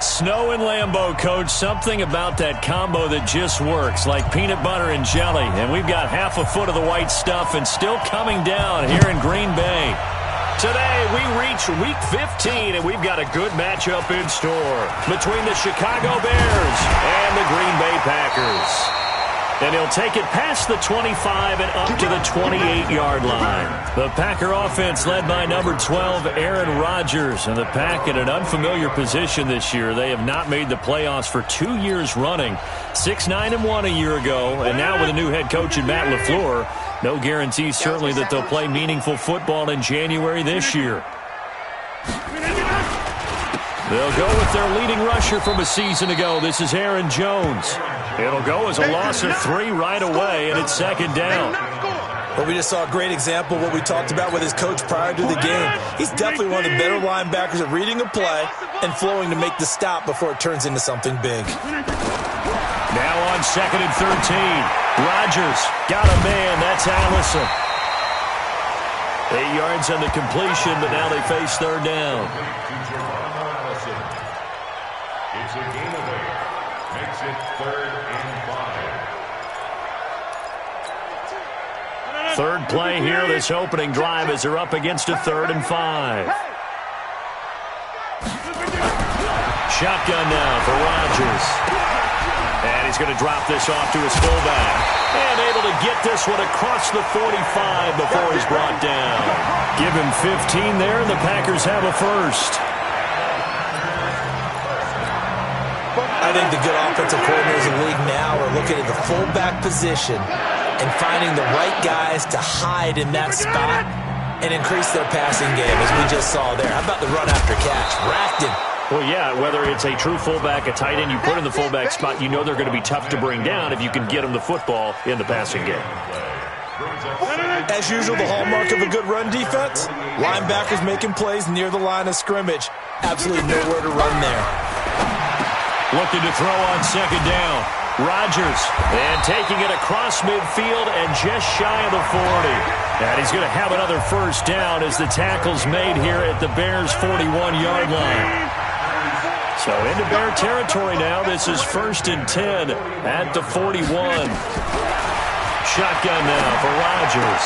Snow and Lambeau, Coach. Something about that combo that just works, like peanut butter and jelly. And we've got half a foot of the white stuff and still coming down here in Green Bay. Today, we reach Week 15, and we've got a good matchup in store between the Chicago Bears and the Green Bay Packers. And he'll take it past the 25 and up to the 28-yard line. The Packer offense led by number 12, Aaron Rodgers. And the Pack in an unfamiliar position this year. They have not made the playoffs for 2 years running. 6-9-1 a year ago. And now with a new head coach in Matt LaFleur, no guarantee certainly that they'll play meaningful football in January this year. They'll go with their leading rusher from a season ago. This is Aaron Jones. It'll go as a loss of 3 right away, and it's second down. Well, we just saw a great example of what we talked about with his coach prior to the game. He's definitely one of the better linebackers at reading a play and flowing to make the stop before it turns into something big. Now on second and 13. Rodgers got a man. That's Allison. 8 yards on the completion, but now they face third down. It's a gain of 8. Makes it 3rd and 5. Third play here, this opening drive, as they're up against a 3rd and 5. Shotgun now for Rodgers. And he's going to drop this off to his fullback. And able to get this one across the 45 before he's brought down. Give him 15 there, and the Packers have a first. I think the good offensive coordinators in the league now are looking at the fullback position and finding the right guys to hide in that spot and increase their passing game, as we just saw there. How about the run after catch? Racted. Well, yeah, whether it's a true fullback, a tight end you put in the fullback spot, you know they're going to be tough to bring down if you can get them the football in the passing game. As usual, the hallmark of a good run defense, linebackers making plays near the line of scrimmage. Absolutely nowhere to run there. Looking to throw on second down. Rodgers, and taking it across midfield and just shy of the 40. And he's going to have another first down as the tackle's made here at the Bears' 41-yard line. So into Bear territory now. This is 1st and 10 at the 41. Shotgun now for Rodgers.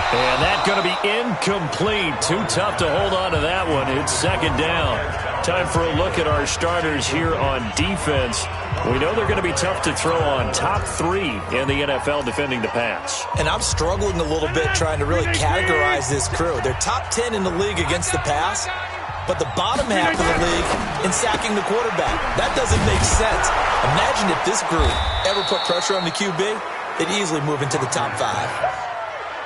And that's going to be incomplete. Too tough to hold on to that one. It's second down. Time for a look at our starters here on defense. We know they're going to be tough to throw on. Top 3 in the NFL defending the pass. And I'm struggling a little bit trying to really categorize this crew. They're top 10 in the league against the pass, but the bottom half of the league in sacking the quarterback. That doesn't make sense. Imagine if this group ever put pressure on the QB, they'd easily move into the top 5.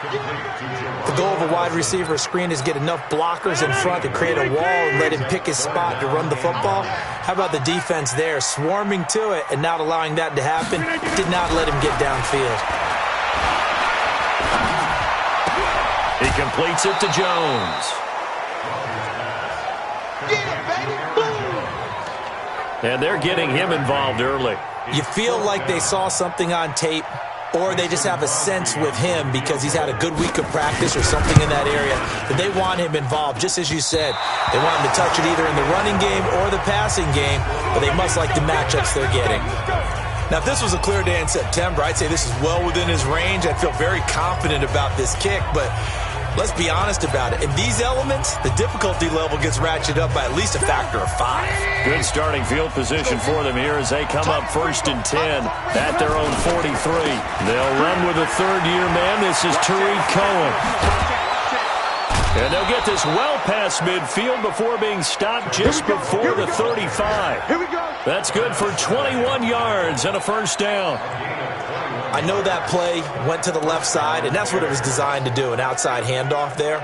The goal of a wide receiver screen is get enough blockers in front to create a wall and let him pick his spot to run the football. How about the defense there, swarming to it and not allowing that to happen? Did not let him get downfield. He completes it to Jones. And they're getting him involved early. You feel like they saw something on tape, or they just have a sense with him because he's had a good week of practice or something in that area that they want him involved. Just as you said, they want him to touch it either in the running game or the passing game, but they must like the matchups they're getting. Now, if this was a clear day in September, I'd say this is well within his range. I'd feel very confident about this kick, but let's be honest about it. In these elements, the difficulty level gets ratcheted up by at least a factor of 5. Good starting field position for them here as they come up 1st and 10 at their own 43. They'll run with a third-year man. This is Tariq Cohen. And they'll get this well past midfield before being stopped just before the 35. That's good for 21 yards and a first down. I know that play went to the left side, and that's what it was designed to do, an outside handoff there.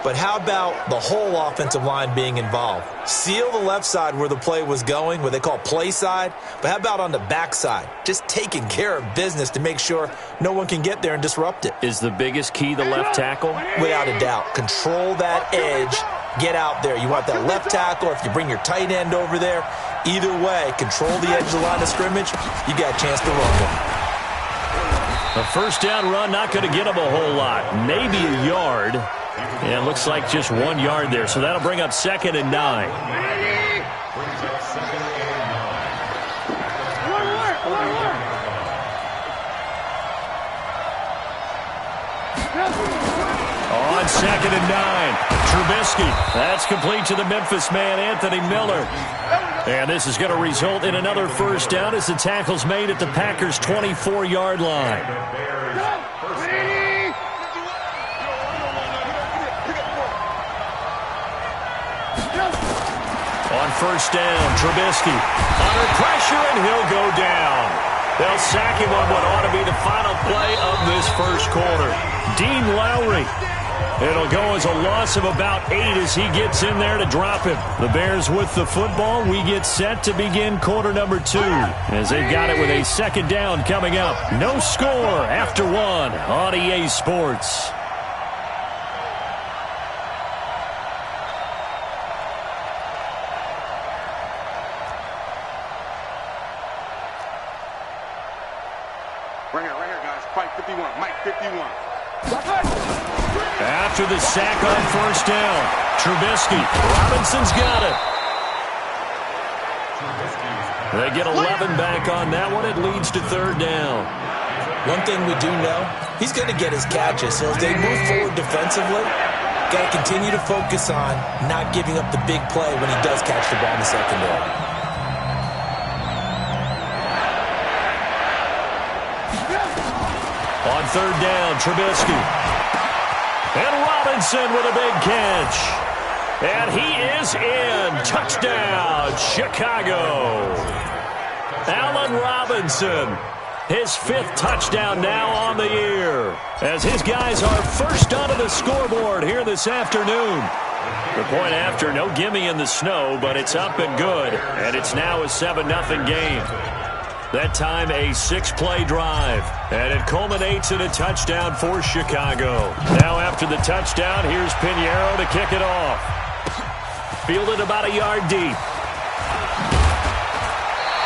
But how about the whole offensive line being involved? Seal the left side where the play was going, what they call play side. But how about on the back side? Just taking care of business to make sure no one can get there and disrupt it. Is the biggest key the left tackle? Without a doubt. Control that edge. Get out there. You want that left tackle, or if you bring your tight end over there, either way, control the edge of the line of scrimmage, you got a chance to rumble. A first down run, not going to get him a whole lot. Maybe a yard. And it looks like just 1 yard there. So that'll bring up 2nd and 9. On 2nd and 9, Trubisky. That's complete to the Memphis man, Anthony Miller. And this is going to result in another first down as the tackle's made at the Packers' 24-yard line. On first down, Trubisky under pressure, and he'll go down. They'll sack him on what ought to be the final play of this first quarter. Dean Lowry. It'll go as a loss of about 8 as he gets in there to drop him. The Bears with the football. We get set to begin quarter number 2 as they've got it with a second down coming up. No score after 1 on EA Sports. Right here, guys. Mike 51. Mike 51. After the sack on first down, Trubisky. Robinson's got it. They get 11 back on that one. It leads to third down. One thing we do know, he's going to get his catches. So as they move forward defensively, got to continue to focus on not giving up the big play when he does catch the ball in the secondary. On third down, Trubisky. And Robinson with a big catch. And he is in. Touchdown, Chicago. Allen Robinson. His 5th touchdown now on the year. As his guys are first onto the scoreboard here this afternoon. The point after, no gimme in the snow, but it's up and good. And it's now a 7-0 game. That time a 6-play drive. And it culminates in a touchdown for Chicago. Now after the touchdown, here's Pinheiro to kick it off. Fielded about a yard deep.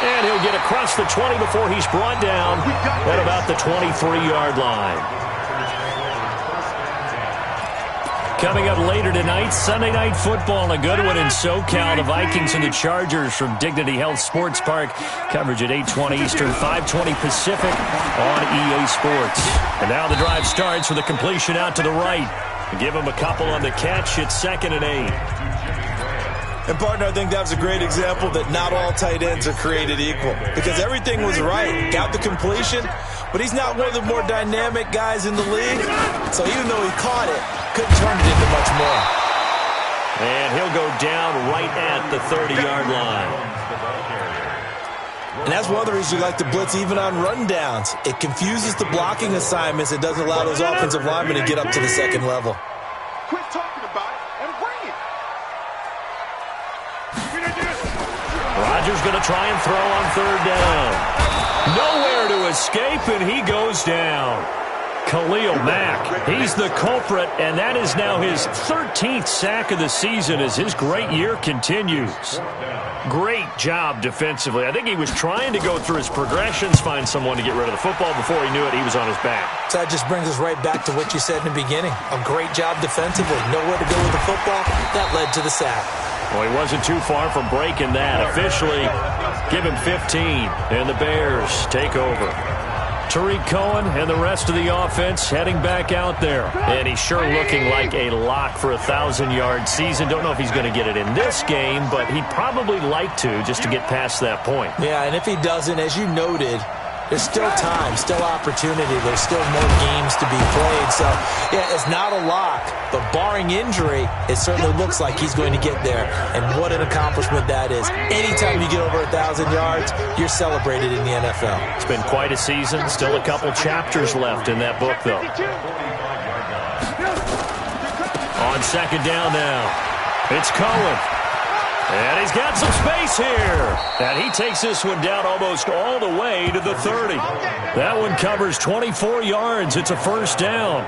And he'll get across the 20 before he's brought down at about the 23-yard line. Coming up later tonight, Sunday Night Football, a good one in SoCal. The Vikings and the Chargers from Dignity Health Sports Park. Coverage at 8:20 Eastern, 5:20 Pacific on EA Sports. And now the drive starts with a completion out to the right. Give him a couple on the catch. It's 2nd and 8. And, partner, I think that was a great example that not all tight ends are created equal. Because everything was right. Got the completion, but he's not one of the more dynamic guys in the league. So even though he caught it, couldn't turn it into much more. And he'll go down right at the 30-yard line. And that's one of the reasons we like to blitz even on rundowns. It confuses the blocking assignments. It doesn't allow those offensive linemen to get up to the second level. Quit talking about it and bring it. Rodgers going to try and throw on third down. Nowhere to escape, and he goes down. Khalil Mack, he's the culprit, and that is now his 13th sack of the season as his great year continues. Great job defensively. I think he was trying to go through his progressions, find someone to get rid of the football. Before he knew it, he was on his back. So that just brings us right back to what you said in the beginning. A great job defensively. Nowhere to go with the football. That led to the sack. Well, he wasn't too far from breaking that. Officially, give him 15, and the Bears take over. Tariq Cohen and the rest of the offense heading back out there. And he's sure looking like a lock for a 1,000-yard season. Don't know if he's going to get it in this game, but he'd probably like to just to get past that point. Yeah, and if he doesn't, as you noted, there's still time, still opportunity. There's still more games to be played. So, yeah, it's not a lock, but barring injury, it certainly looks like he's going to get there. And what an accomplishment that is. Anytime you get over 1,000 yards, you're celebrated in the NFL. It's been quite a season. Still a couple chapters left in that book, though. On second down now, it's Cohen. And he's got some space here. And he takes this one down almost all the way to the 30. That one covers 24 yards. It's a first down.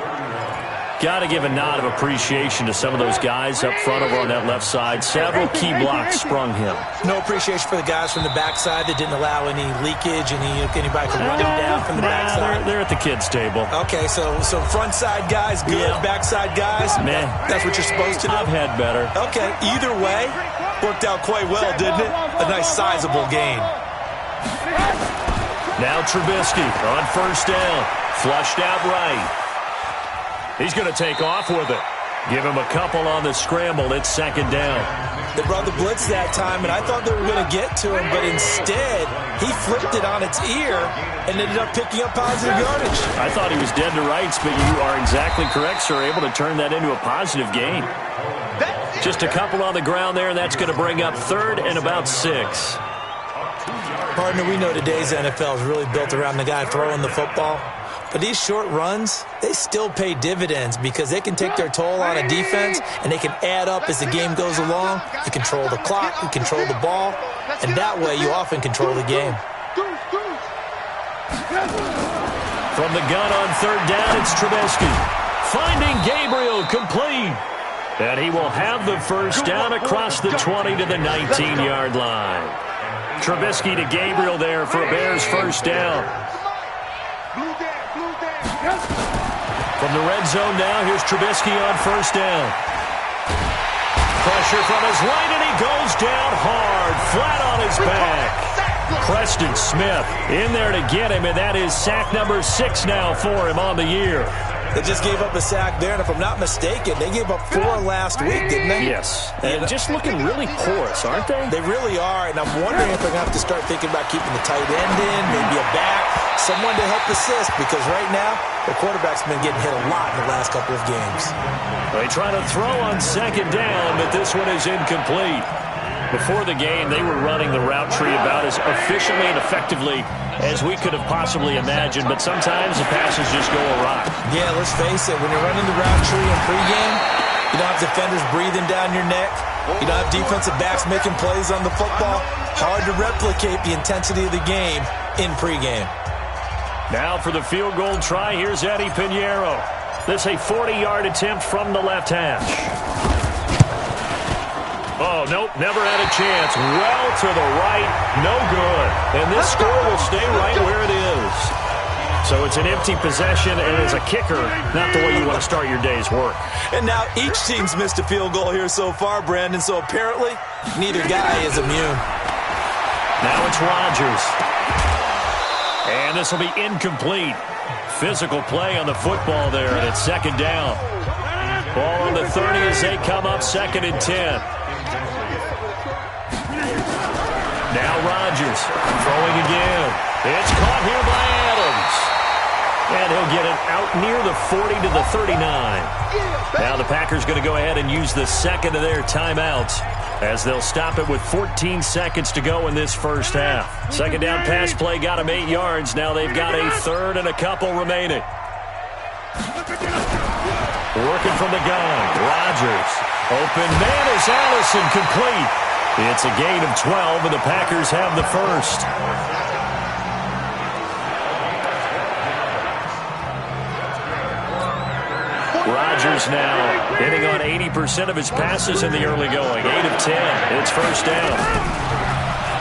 Got to give a nod of appreciation to some of those guys up front over on that left side. Several key blocks sprung him. No appreciation for the guys from the backside that didn't allow any leakage, anybody can run them down from the backside. They're at the kids' table. Okay, so front side guys, good. Yeah. Backside guys, man, that's what you're supposed to do. I've had better. Okay, either way, worked out quite well, didn't it? A nice sizable gain. Now Trubisky on first down. Flushed out right. He's going to take off with it. Give him a couple on the scramble. It's second down. They brought the blitz that time, and I thought they were going to get to him, but instead he flipped it on its ear and ended up picking up positive yardage. I thought he was dead to rights, but you are exactly correct, sir. Able to turn that into a positive gain. Just a couple on the ground there, and that's going to bring up third and about 6. Partner, we know today's NFL is really built around the guy throwing the football. But these short runs, they still pay dividends because they can take their toll on a defense and they can add up as the game goes along. You control the clock, you control the ball, and that way you often control the game. From the gun on third down, it's Trubisky. Finding Gabriel complete. And he will have the first down across the 20 to the 19-yard line. Trubisky to Gabriel there for a Bears first down. From the red zone now, here's Trubisky on first down. Pressure from his right, and he goes down hard, flat on his back. Preston Smith in there to get him, and that is sack number 6 now for him on the year. They just gave up a sack there, and if I'm not mistaken, they gave up 4 last week, didn't they? Yes, and just looking really porous, aren't they? They really are, and I'm wondering if they're going to have to start thinking about keeping the tight end in, maybe a back, someone to help assist, because right now, the quarterback's been getting hit a lot in the last couple of games. They try to throw on second down, but this one is incomplete. Before the game, they were running the route tree about as efficiently and effectively as we could have possibly imagined, but sometimes the passes just go awry. Yeah, let's face it, when you're running the route tree in pregame, you don't have defenders breathing down your neck. You don't have defensive backs making plays on the football. Hard to replicate the intensity of the game in pregame. Now for the field goal try, here's Eddie Pinheiro. This a 40-yard attempt from the left hash. Oh, nope, never had a chance. Well to the right, no good. And this score will stay right where it is. So it's an empty possession, and as a kicker, not the way you want to start your day's work. And now each team's missed a field goal here so far, Brandon, so apparently neither guy is immune. Now it's Rodgers. And this will be incomplete. Physical play on the football there, and it's second down. Ball on the 30 as they come up second and 10. Now Rodgers throwing again. It's caught here by Adams. And he'll get it out near the 40 to the 39. Now the Packers going to go ahead and use the second of their timeouts as they'll stop it with 14 seconds to go in this first half. Second down pass play got them 8 yards. Now they've got a third and a couple remaining. Working from the gun. Rodgers. Open man is Allison complete. It's a gain of 12, and the Packers have the first. Rodgers now hitting on 80% of his passes in the early going. 8 of 10. It's first down.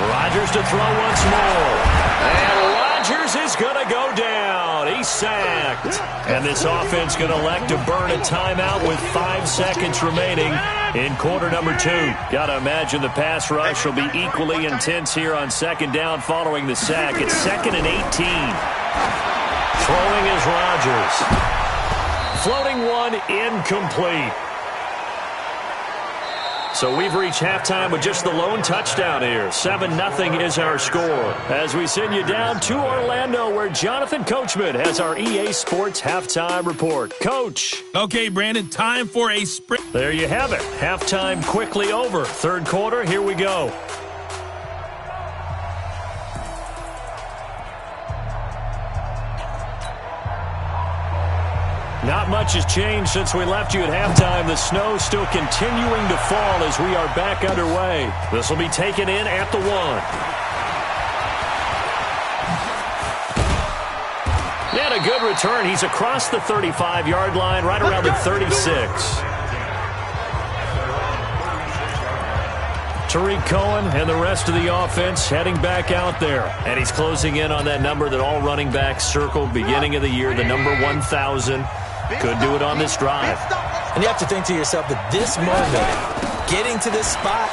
Rodgers to throw once more. And Rodgers is going to go down. He's sacked. And this offense going to elect to burn a timeout with 5 seconds remaining in quarter number 2. Got to imagine the pass rush will be equally intense here on second down following the sack. It's second and 18. Throwing is Rodgers. Floating one, incomplete. So we've reached halftime with just the lone touchdown here. 7-0 is our score. As we send you down to Orlando, where Jonathan Coachman has our EA Sports halftime report. Coach. Okay, Brandon, time for a sprint. There you have it. Halftime quickly over. Third quarter, here we go. Not much has changed since we left you at halftime. The snow still continuing to fall as we are back underway. This will be taken in at the 1. And a good return. He's across the 35-yard line, right around the 36. Tariq Cohen and the rest of the offense heading back out there. And he's closing in on that number that all running backs circled beginning of the year, the number 1,000. Could do it on this drive. And you have to think to yourself that this moment, getting to this spot,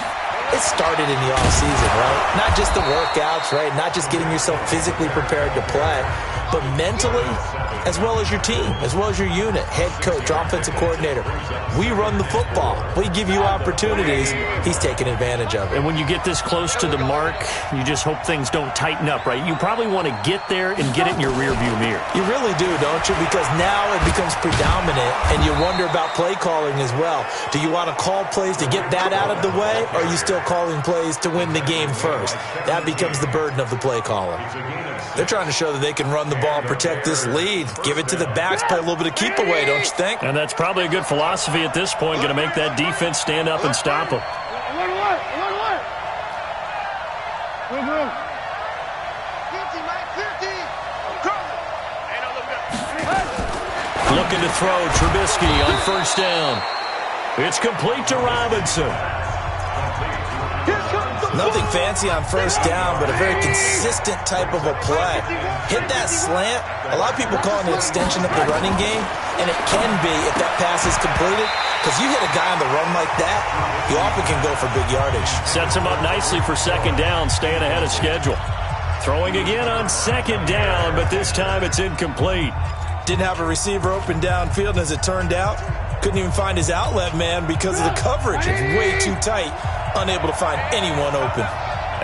it started in the offseason, right? Not just the workouts, right? Not just getting yourself physically prepared to play, but mentally, as well as your team, as well as your unit, head coach, offensive coordinator. We run the football. We give you opportunities. He's taking advantage of it. And when you get this close to the mark, you just hope things don't tighten up, right? You probably want to get there and get it in your rearview mirror. You really do, don't you? Because now it becomes predominant, and you wonder about play calling as well. Do you want to call plays to get that out of the way, or are you still calling plays to win the game first? That becomes the burden of the play caller. They're trying to show that they can run the ball, protect this lead, give it to the backs, play a little bit of keep away, don't you think? And that's probably a good philosophy at this point, going to make that defense stand up and stop them. Looking to throw, Trubisky on first down. It's complete to Robinson. Nothing fancy on first down, but a very consistent type of a play. Hit that slant. A lot of people call it an extension of the running game, and it can be if that pass is completed, because you hit a guy on the run like that, you often can go for big yardage. Sets him up nicely for second down, staying ahead of schedule. Throwing again on second down, but this time it's incomplete. Didn't have a receiver open downfield, and as it turned out, couldn't even find his outlet man because of the coverage. It's way too tight. Unable to find anyone open.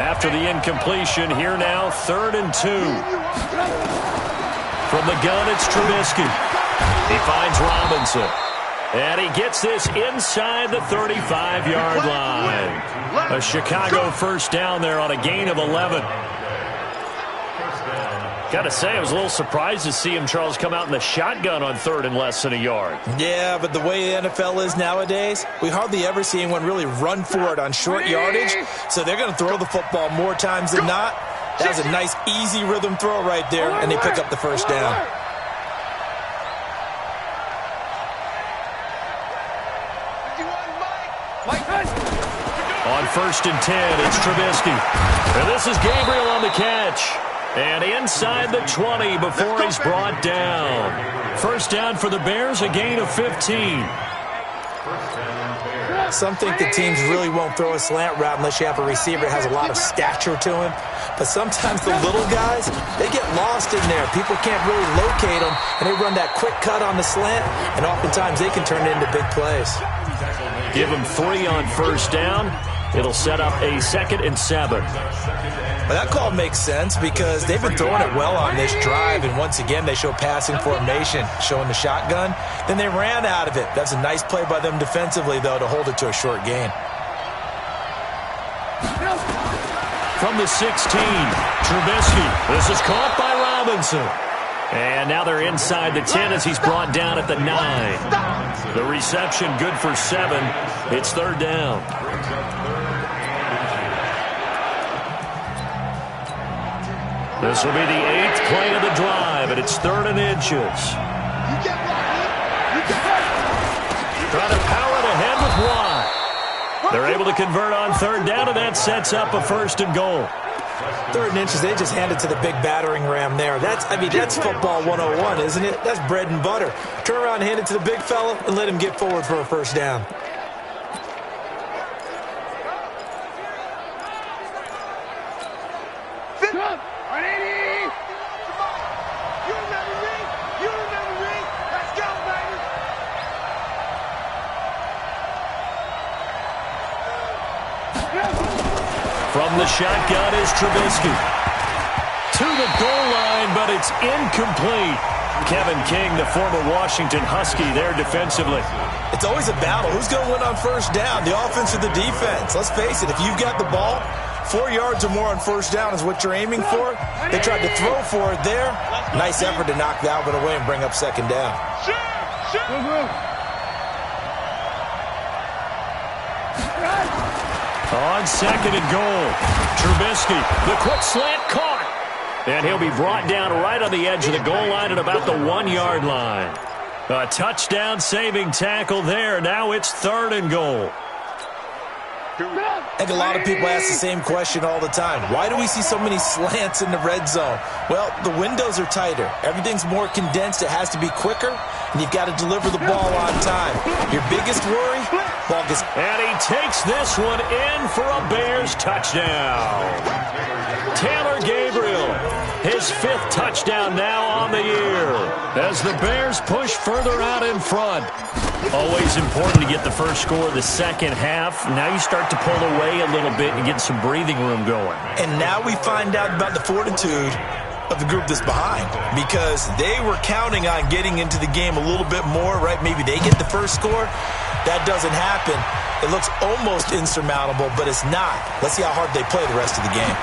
After the incompletion, here now, 3rd and 2. From the gun, it's Trubisky. He finds Robinson. And he gets this inside the 35-yard line. A Chicago first down there on a gain of 11. Got to say, I was a little surprised to see him, Charles, come out in the shotgun on 3rd and less than a yard. Yeah, but the way the NFL is nowadays, we hardly ever see anyone really run for it on short yardage, so they're going to throw the football more times than not. That was a nice, easy rhythm throw right there, and they pick up the first down. On 1st and 10, it's Trubisky. And this is Gabriel on the catch. And inside the 20 before he's brought down. First down for the Bears, a gain of 15. Some think the teams really won't throw a slant route unless you have a receiver that has a lot of stature to him. But sometimes the little guys, they get lost in there. People can't really locate them, and they run that quick cut on the slant, and oftentimes they can turn it into big plays. Give them 3 on first down. It'll set up a 2nd and 7. Well, that call makes sense because they've been throwing it well on this drive, and once again they show passing formation, showing the shotgun. Then they ran out of it. That's a nice play by them defensively, though, to hold it to a short gain. From the 16, Trubisky. This is caught by Robinson. And now they're inside the 10 as he's brought down at the 9. The reception good for 7. It's 3rd down. This will be the 8th play of the drive, and it's 3rd and inches. Trying to power it ahead with Watt. They're able to convert on 3rd down, and that sets up a 1st and goal. 3rd and inches, they just handed to the big battering ram there. That's football 101, isn't it? That's bread and butter. Turn around and hand it to the big fella and let him get forward for a first down. From the shotgun is Trubisky. To the goal line, but it's incomplete. Kevin King, the former Washington Husky, there defensively. It's always a battle. Who's going to win on first down, the offense or the defense? Let's face it, if you've got the ball, 4 yards or more on first down is what you're aiming for. They tried to throw for it there. Nice effort to knock that one away and bring up 2nd down. On 2nd and goal, Trubisky, the quick slant caught. And he'll be brought down right on the edge of the goal line at about the 1-yard line. A touchdown saving tackle there. Now it's 3rd and goal. I think a lot of people ask the same question all the time. Why do we see so many slants in the red zone? Well, the windows are tighter. Everything's more condensed. It has to be quicker, and you've got to deliver the ball on time. Your biggest worry? Ball gets... And he takes this one in for a Bears touchdown. Taylor Gabriel, his 5th touchdown now on the year as the Bears push further out in front. Always important to get the first score of the second half. Now you start to pull away a little bit and get some breathing room going. And now we find out about the fortitude of the group that's behind, because they were counting on getting into the game a little bit more, right? Maybe they get the first score. That doesn't happen. It looks almost insurmountable, but it's not. Let's see how hard they play the rest of the game.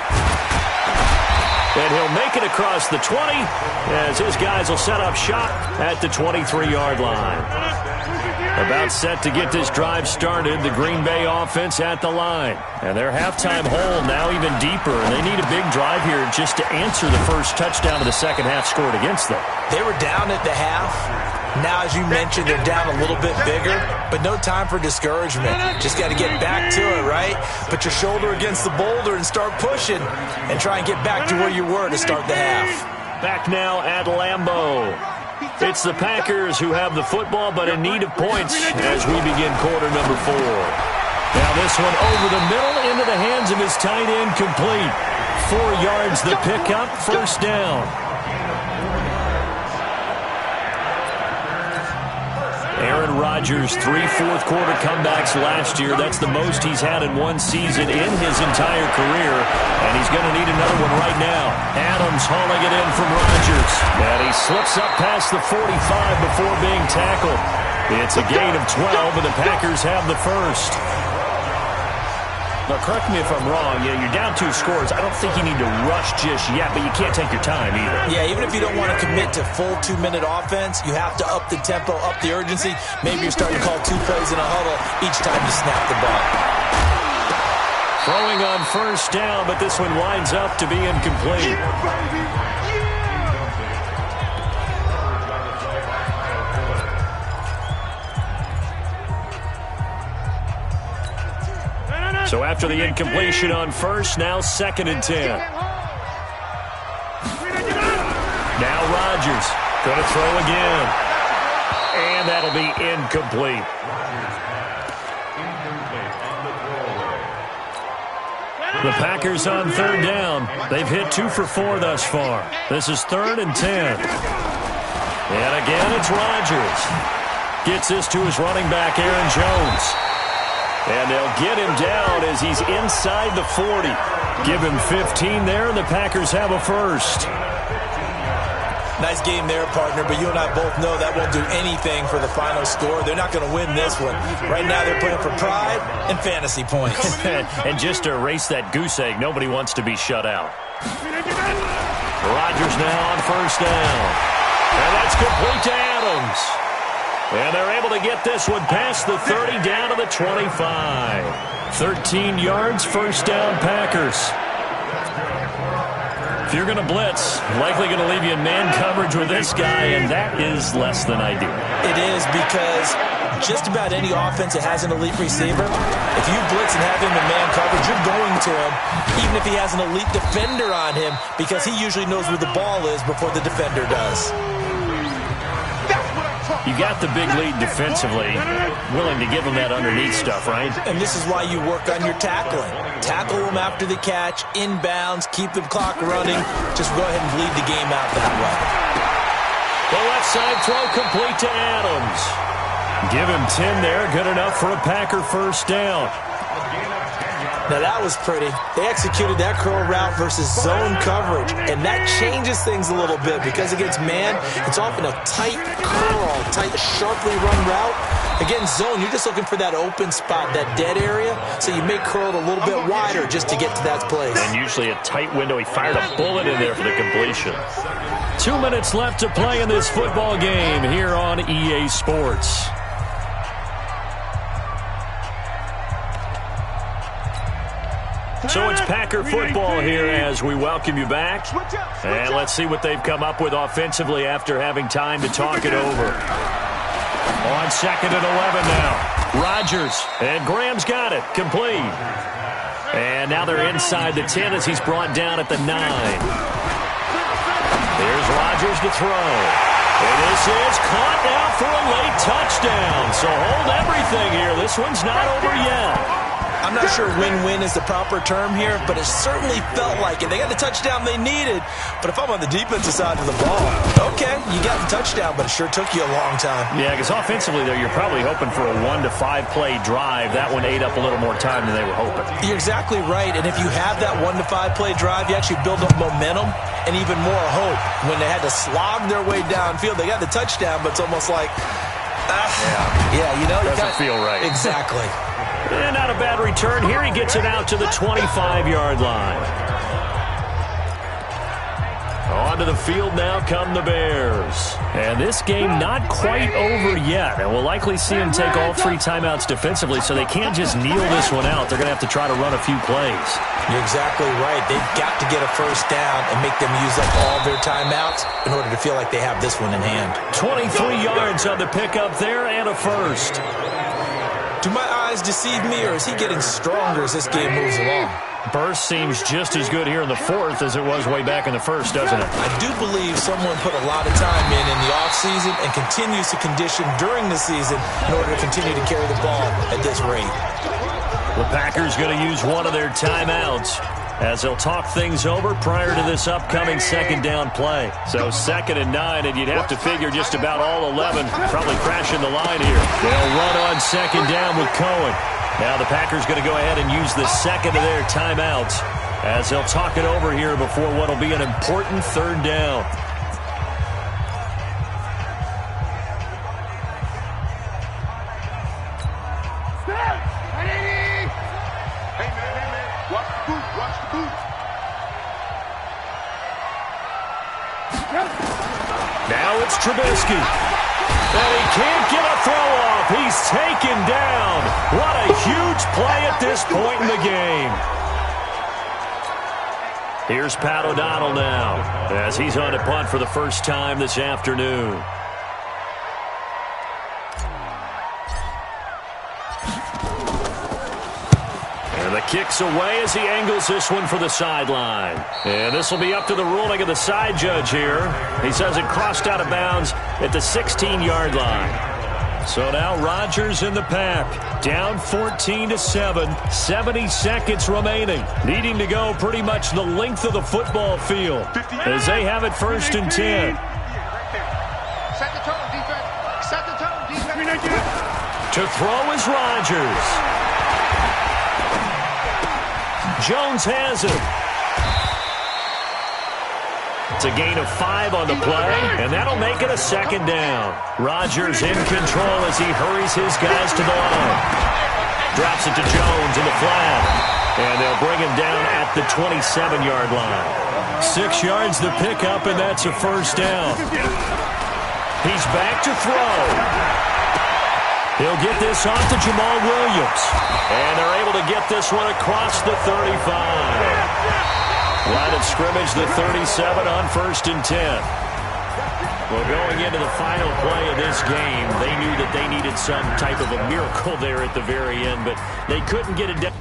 And he'll make it across the 20 as his guys will set up shop at the 23-yard line. About set to get this drive started, the Green Bay offense at the line. And their halftime hole now even deeper. And they need a big drive here just to answer the first touchdown of the second half scored against them. They were down at the half. Now, as you mentioned, they're down a little bit bigger, but no time for discouragement. Just got to get back to it, right? Put your shoulder against the boulder and start pushing and try and get back to where you were to start the half. Back now at Lambeau. It's the Packers who have the football, but in need of points as we begin quarter number 4. Now this one over the middle into the hands of his tight end, complete. 4 yards the pickup, first down. Aaron Rodgers, 3 fourth-quarter comebacks last year. That's the most he's had in one season in his entire career, and he's going to need another one right now. Adams hauling it in from Rodgers, and he slips up past the 45 before being tackled. It's a gain of 12, and the Packers have the first. Now, correct me if I'm wrong. Yeah, you're down 2 scores. I don't think you need to rush just yet, but you can't take your time either. Yeah, even if you don't want to commit to full 2-minute offense, you have to up the tempo, up the urgency. Maybe you're starting to call 2 plays in a huddle each time you snap the ball. Throwing on first down, but this one winds up to be incomplete. So after the incompletion on first, now 2nd and 10. Now Rodgers going to throw again. And that'll be incomplete. The Packers on 3rd down. They've hit 2 for 4 thus far. This is 3rd and 10. And again, it's Rodgers. Gets this to his running back, Aaron Jones. And they'll get him down as he's inside the 40. Give him 15 there, and the Packers have a first. Nice game there, partner, but you and I both know that won't do anything for the final score. They're not going to win this one. Right now they're playing for pride and fantasy points. And just to erase that goose egg, nobody wants to be shut out. Rodgers now on first down. And that's complete to Adams. And they're able to get this one past the 30 down to the 25. 13 yards, first down Packers. If you're going to blitz, likely going to leave you in man coverage with this guy, and that is less than ideal. It is, because just about any offense that has an elite receiver, if you blitz and have him in man coverage, you're going to him, even if he has an elite defender on him, because he usually knows where the ball is before the defender does. You got the big lead defensively, willing to give them that underneath stuff, right? And this is why you work on your tackling. Tackle them after the catch, inbounds, keep the clock running. Just go ahead and bleed the game out that way. The left side throw complete to Adams. Give him 10 there, good enough for a Packer first down. Now that was pretty. They executed that curl route versus zone coverage, and that changes things a little bit because against man, it's often a tight curl, tight, sharply run route. Against zone, you're just looking for that open spot, that dead area, so you may curl it a little bit wider just to get to that place. And usually a tight window. He fired a bullet in there for the completion. 2 minutes left to play in this football game here on EA Sports. So it's Packer football here as we welcome you back. And let's see what they've come up with offensively after having time to talk it over. On 2nd and 11 now. Rodgers, and Graham's got it, complete. And now they're inside the 10 as he's brought down at the 9. There's Rodgers to throw. And this is caught now for a late touchdown. So hold everything here. This one's not over yet. I'm not sure win-win is the proper term here, but it certainly felt like it. They got the touchdown they needed, but if I'm on the defensive side of the ball, okay, you got the touchdown, but it sure took you a long time. Yeah, because offensively, though, you're probably hoping for a 1 to 5 play drive. That one ate up a little more time than they were hoping. You're exactly right, and if you have that 1 to 5 play drive, you actually build up momentum and even more hope. When they had to slog their way downfield, they got the touchdown, but it's almost like, you know, doesn't feel right. Exactly. And not a bad return. Here he gets it out to the 25-yard line. Onto the field now come the Bears. And this game not quite over yet. And we'll likely see them take all 3 timeouts defensively, so they can't just kneel this one out. They're going to have to try to run a few plays. You're exactly right. They've got to get a first down and make them use up all their timeouts in order to feel like they have this one in hand. 23 yards on the pickup there and a first. Do my eyes deceive me, or is he getting stronger as this game moves along? Burst seems just as good here in the 4th as it was way back in the 1st, doesn't it? I do believe someone put a lot of time in the offseason and continues to condition during the season in order to continue to carry the ball at this rate. The Packers going to use one of their timeouts as they'll talk things over prior to this upcoming 2nd down play. So 2nd and 9, and you'd have to figure just about all 11 probably crashing the line here. They'll run on 2nd down with Cohen. Now the Packers going to go ahead and use the 2nd of their timeouts as they'll talk it over here before what will be an important 3rd down. Now it's Trubisky. And he can't get a throw off. He's taken down. What a huge play at this point in the game. Here's Pat O'Donnell now as he's on to punt for the first time this afternoon. And the kick's away as he angles this one for the sideline. And this will be up to the ruling of the side judge here. He says it crossed out of bounds at the 16-yard line. So now Rodgers in the pack. Down 14-7. 70 seconds remaining. Needing to go pretty much the length of the football field as they have it 1st and 10. Set the tone, defense. Set the tone, defense. To throw is Rodgers. Jones has it. It's a gain of 5 on the play, and that'll make it a 2nd down. Rodgers in control as he hurries his guys to the line. Drops it to Jones in the flat, and they'll bring him down at the 27-yard line. 6 yards the pickup, and that's a 1st down. He's back to throw. He'll get this off to Jamal Williams. And they're able to get this one across the 35. Line of scrimmage, the 37 on 1st and 10. Well, going into the final play of this game, they knew that they needed some type of a miracle there at the very end, but they couldn't get it done.